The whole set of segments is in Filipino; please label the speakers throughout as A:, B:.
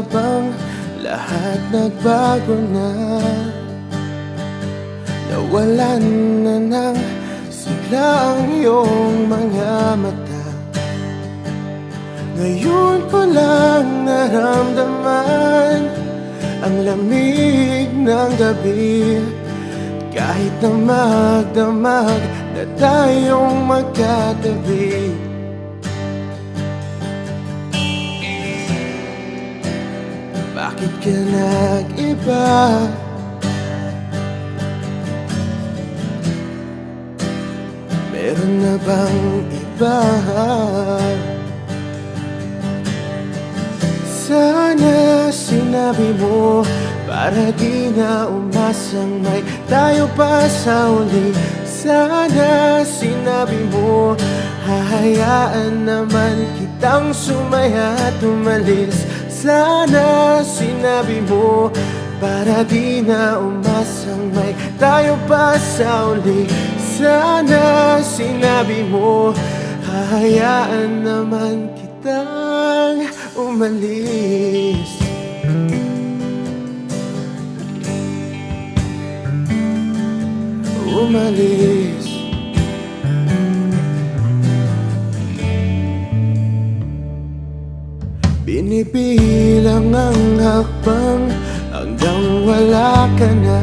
A: bang lahat nagbago na? Nawalan na ng sigla ang iyong mga mata. Ngayon ko lang naramdaman ang lamig ng gabi, kahit na magdamag na tayong magkatabi. Bakit ka nag-iba? Meron na bang iba? Sana sinabi mo para di na umasang may tayo pa sa uli. Sana sinabi mo hahayaan naman kitang sumaya at umalis. Sana sinabi mo para di na umasang may tayo pa sa uli. Sana sinabi mo hahayaan naman kitang umalis. Umalis. Binibilang ang hakbang hanggang wala ka na.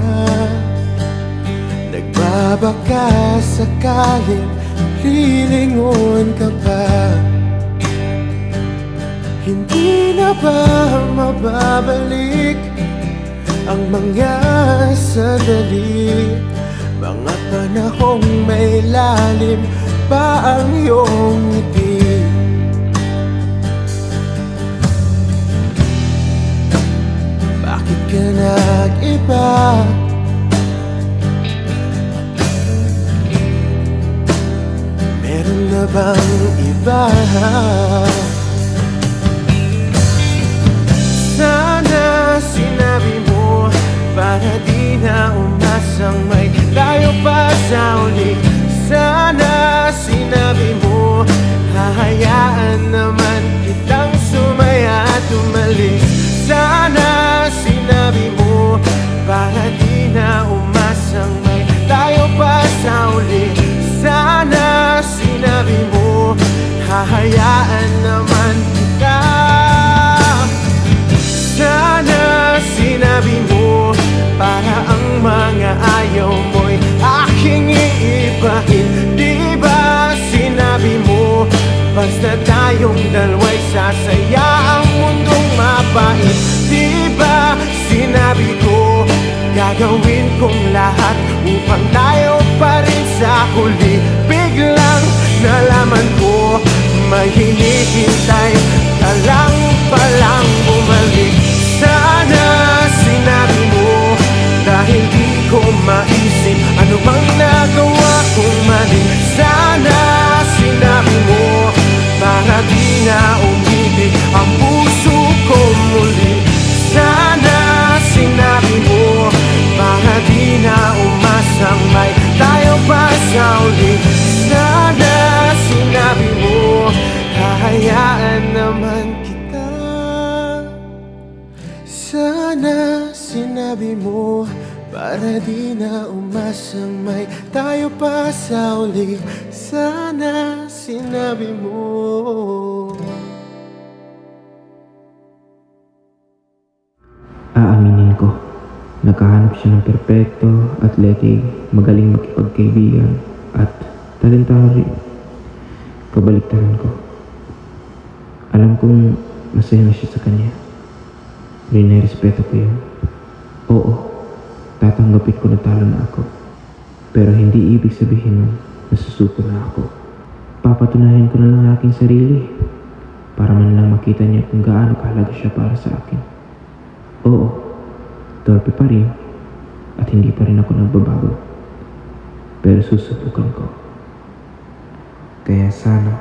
A: Nagbabaka sakaling lilingon ka pa. Hindi na ba mababalik ang mga sandali, mga panahong may lalim pa ang iyong ngiti? Bakit ka nag-iba? Meron na bang iba? Sana sinabi mo para di na umasang may tayo pa sa uli. Sana sinabi mo hahayaan naman kitang sumaya at umalis. Sana sinabi mo para di na umasang may tayo pa sa uli. Sana sinabi mo hahayaan naman kita. Sana sinabi mo para ang mga ayaw mo'y aking iibahin. Di ba sinabi mo basta tayong dalawa'y sasaya ang mundong mapait? Di ba sinabi ko gagawin kong lahat upang tayo pa rin sa huli? Biglang nalaman ko may hinihintay ka lang palang bumalik. Sana sinabi mo dahil di ko maisip ano bang nagawa kong mali. Sana sinabi mo para di na umibig ang puso ko muli. Sana sinabi mo para di na umasang may tayo pa sa uli. Sana sinabi mo hahayaan naman kita. Sana sinabi mo para di na umasang may tayo pa sa uli. Sana sinabi mo.
B: Aaminin ko, nakahanap siya ng perpekto, athletic, magaling makipagkaibigan, at talentado rin. Kabaliktaran ko. Alam kong masaya na siya sa kanya. Rinirespeto ko yun. Oo, tatanggapin ko na talo na ako. Pero hindi ibig sabihin nun nasusuko na ako. Papatunayan ko na lang aking sarili para man lang makita niya kung gaano kahalaga siya para sa akin. Oo, torpe pa rin at hindi pa rin ako nagbabago. Pero susubukan ko. Kaya sana